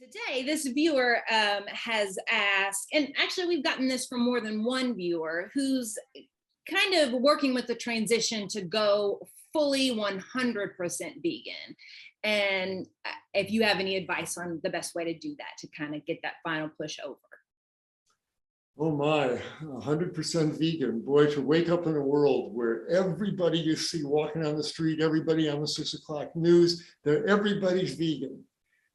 Today, this viewer has asked, and actually, we've gotten this from more than one viewer who's kind of working with the transition to go fully 100% vegan. And if you have any advice on the best way to do that, to kind of get that final push over. Oh my, 100% vegan. Boy, to wake up in a world where everybody you see walking on the street, everybody on the 6 o'clock news, everybody's vegan.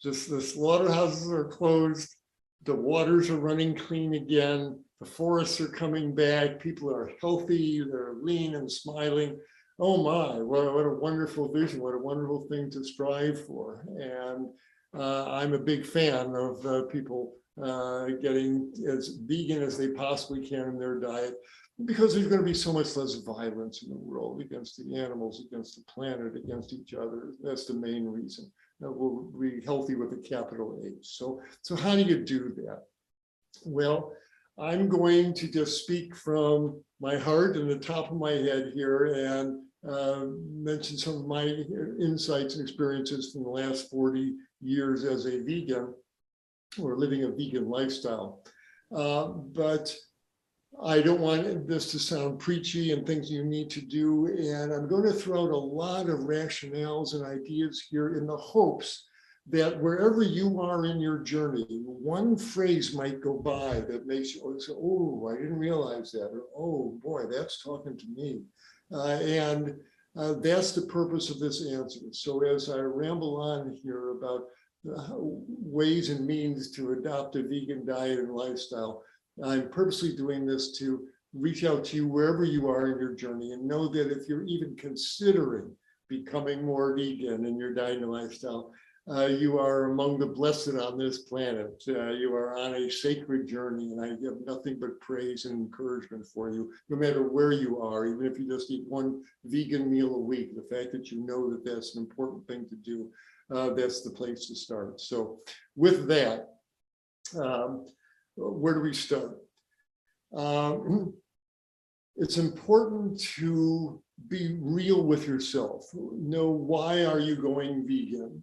Just the slaughterhouses are closed, the waters are running clean again, the forests are coming back, people are healthy, they're lean and smiling. Oh my, what a wonderful vision, what a wonderful thing to strive for. And I'm a big fan of people getting as vegan as they possibly can in their diet, because there's going to be so much less violence in the world against the animals, against the planet, against each other. That's the main reason. That we'll be healthy with a capital H. So how do you do that? Well, I'm going to just speak from my heart and the top of my head here and mention some of my insights and experiences from the last 40 years as a vegan, or living a vegan lifestyle. But I don't want this to sound preachy and things you need to do. And I'm going to throw out a lot of rationales and ideas here in the hopes that wherever you are in your journey, one phrase might go by that makes you say, oh, I didn't realize that, or oh boy, that's talking to me. That's the purpose of this answer. So as I ramble on here about ways and means to adopt a vegan diet and lifestyle, I'm purposely doing this to reach out to you wherever you are in your journey, and know that if you're even considering becoming more vegan in your diet and lifestyle, you are among the blessed on this planet. You are on a sacred journey, and I have nothing but praise and encouragement for you, no matter where you are, even if you just eat one vegan meal a week. The fact that you know that that's an important thing to do, that's the place to start. So with that, where do we start? It's important to be real with yourself. Know, why are you going vegan?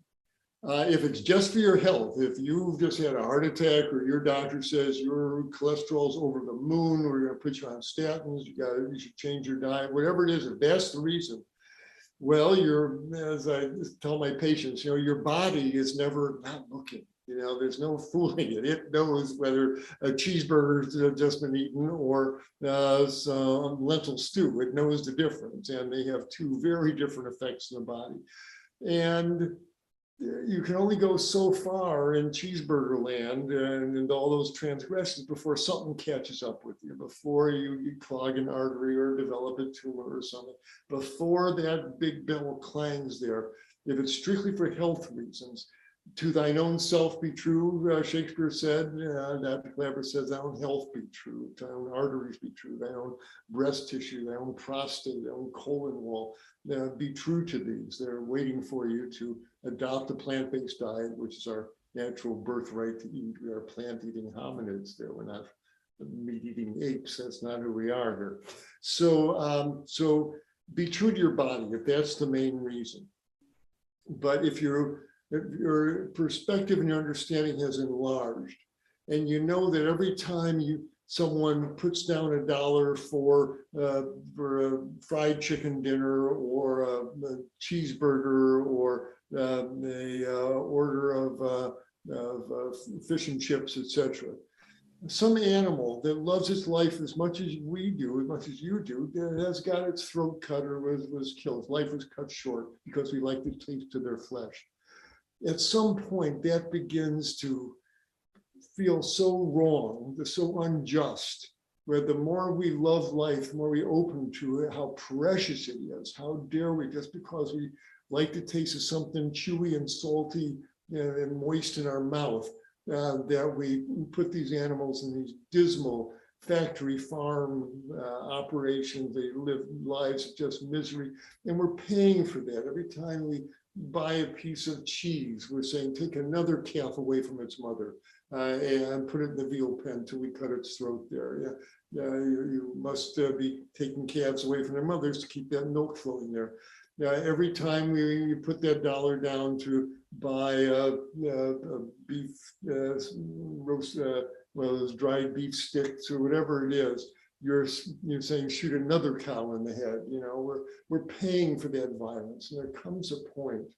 If it's just for your health, if you've just had a heart attack or your doctor says your cholesterol's over the moon, we're going to put you on statins, you should change your diet, whatever it is, if that's the reason, well, as I tell my patients, your body is never not looking. There's no fooling it. It knows whether a cheeseburger's just been eaten or some lentil stew. It knows the difference, and they have two very different effects in the body. And you can only go so far in cheeseburger land and all those transgressions before something catches up with you, before you clog an artery or develop a tumor or something, before that big bell clangs there. If it's strictly for health reasons, to thine own self be true, Shakespeare said. Dr. Klaper says, thy own health be true, thy own arteries be true, thy own breast tissue, thy own prostate, thy own colon wall. Be true to these. They're waiting for you to adopt a plant-based diet, which is our natural birthright to eat. We are plant-eating hominids there. We're not meat-eating apes. That's not who we are here. So be true to your body if that's the main reason. But if your perspective and your understanding has enlarged, and you know that every time someone puts down $1 for a fried chicken dinner or a cheeseburger or a order of fish and chips, etc., some animal that loves its life as much as we do, as much as you do, that has got its throat cut or was killed. Life was cut short because we like the taste of their flesh. At some point, that begins to feel so wrong, so unjust, where the more we love life, the more we open to it, how precious it is. How dare we, just because we like the taste of something chewy and salty and moist in our mouth, that we put these animals in these dismal factory farm operations. They live lives of just misery, and we're paying for that. Every time we buy a piece of cheese, we're saying, take another calf away from its mother and put it in the veal pen till we cut its throat there. You must be taking calves away from their mothers to keep that milk flowing there. Every time you put that $1 down to buy beef roast, one of those dried beef sticks or whatever it is, you're saying shoot another cow in the head. We're paying for that violence, and there comes a point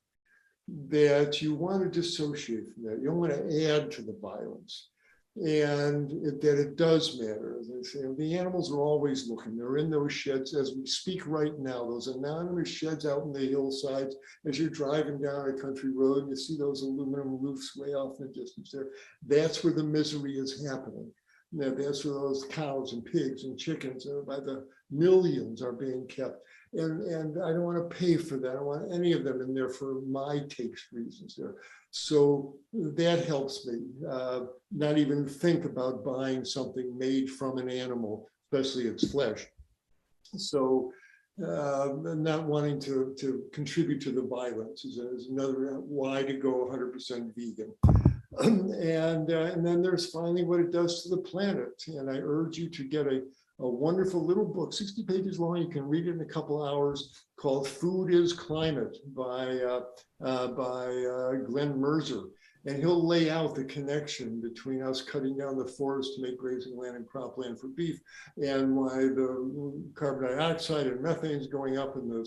that you want to dissociate from that. You don't want to add to the violence, and that it does matter. As I say, the animals are always looking. They're in those sheds as we speak right now, those anonymous sheds out in the hillsides. As you're driving down a country road and you see those aluminum roofs way off in the distance there, that's where the misery is happening. That's where those cows and pigs and chickens by the millions are being kept. And I don't want to pay for that. I don't want any of them in there for my taste reasons there. So that helps me not even think about buying something made from an animal, especially its flesh. So not wanting to contribute to the violence is another why to go 100% vegan. And then there's finally what it does to the planet. And I urge you to get a wonderful little book, 60 pages long. You can read it in a couple hours, called Food is Climate by Glenn Mercer. And he'll lay out the connection between us cutting down the forest to make grazing land and cropland for beef, and why the carbon dioxide and methane is going up in the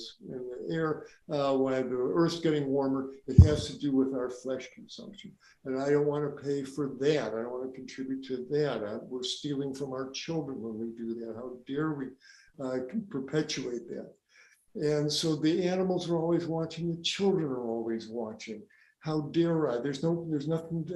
air, why the Earth's getting warmer. It has to do with our flesh consumption. And I don't want to pay for that. I don't want to contribute to that. We're stealing from our children when we do that. How dare we perpetuate that? And so the animals are always watching, the children are always watching. How dare I? There's nothing,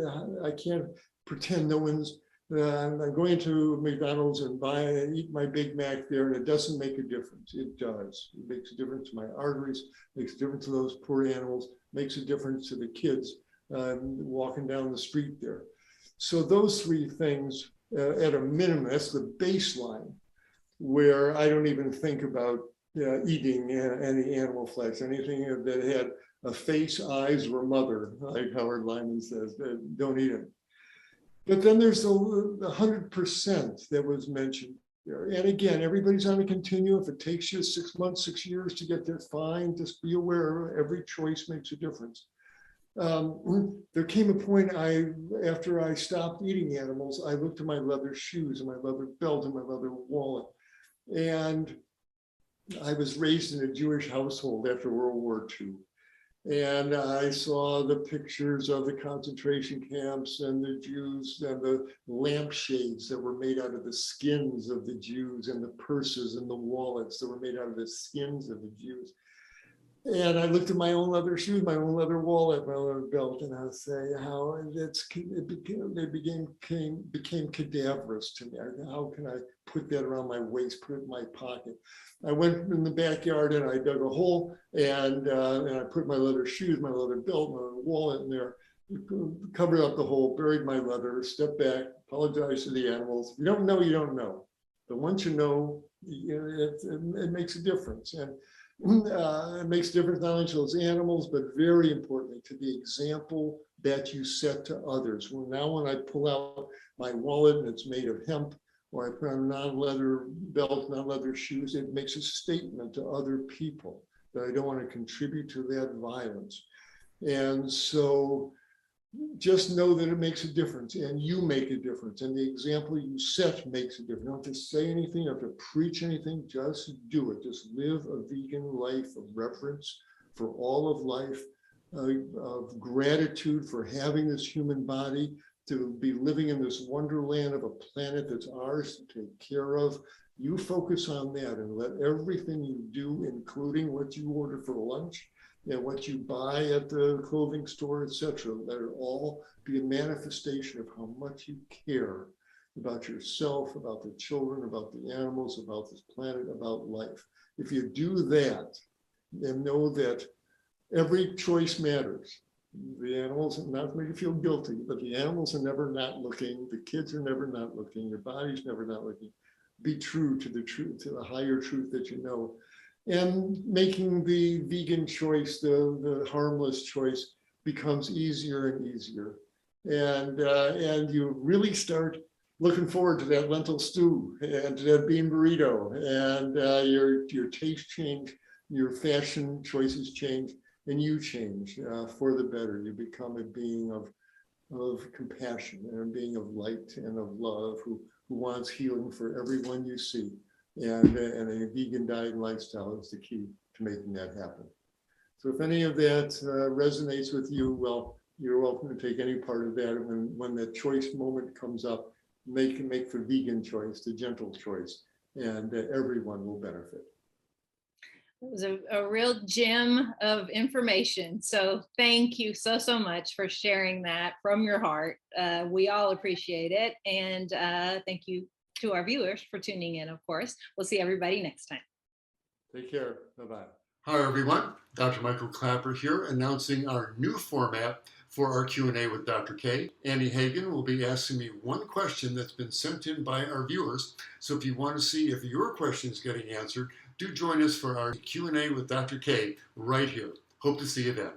I can't pretend no one's, I'm going to McDonald's and eat my Big Mac there, and it doesn't make a difference. It does. It makes a difference to my arteries, makes a difference to those poor animals, makes a difference to the kids walking down the street there. So those three things at a minimum, that's the baseline, where I don't even think about eating any animal flesh, anything that had a face, eyes, or mother, like Howard Lyman says, don't eat it. But then there's the 100% that was mentioned there. And again, everybody's on a continuum. If it takes you 6 months, 6 years to get there, fine. Just be aware every choice makes a difference. There came a point after I stopped eating animals, I looked at my leather shoes and my leather belt and my leather wallet. And I was raised in a Jewish household after World War II. And I saw the pictures of the concentration camps and the Jews and the lampshades that were made out of the skins of the Jews, and the purses and the wallets that were made out of the skins of the Jews. And I looked at my own leather shoes, my own leather wallet, my leather belt, and I say how they became cadaverous to me. How can I put that around my waist, put it in my pocket? I went in the backyard and I dug a hole, and I put my leather shoes, my leather belt, my leather wallet in there, covered up the hole, buried my leather, stepped back, apologized to the animals. If you don't know, you don't know. But once you know, it makes a difference. And it makes a difference not only to those animals, but very importantly to the example that you set to others. Well, now when I pull out my wallet and it's made of hemp, or I put on a non-leather belt, non-leather shoes, it makes a statement to other people that I don't want to contribute to that violence. And so just know that it makes a difference, and you make a difference, and the example you set makes a difference. You don't have to say anything, you don't have to preach anything, just do it. Just live a vegan life of reverence for all of life, of gratitude for having this human body, to be living in this wonderland of a planet that's ours to take care of. You focus on that and let everything you do, including what you order for lunch and what you buy at the clothing store, etc., let it all be a manifestation of how much you care about yourself, about the children, about the animals, about this planet, about life. If you do that, then know that every choice matters. The animals, not to make you feel guilty, but the animals are never not looking. The kids are never not looking. Your body's never not looking. Be true to the truth, to the higher truth that you know. And making the vegan choice, the harmless choice, becomes easier and easier. And you really start looking forward to that lentil stew and to that bean burrito, and your taste change, your fashion choices change. and you change for the better. You become a being of compassion and a being of light and of love who wants healing for everyone you see. And a vegan diet and lifestyle is the key to making that happen. So if any of that resonates with you, well, you're welcome to take any part of that. And when that choice moment comes up, make the vegan choice, the gentle choice, and everyone will benefit. It was a real gem of information. So thank you so much for sharing that from your heart. We all appreciate it. And thank you to our viewers for tuning in, of course. We'll see everybody next time. Take care. Bye-bye. Hi, everyone. Dr. Michael Klaper here, announcing our new format for our Q&A with Dr. K. Annie Hagen will be asking me one question that's been sent in by our viewers. So if you want to see if your question is getting answered, do join us for our Q&A with Dr. K right here. Hope to see you then.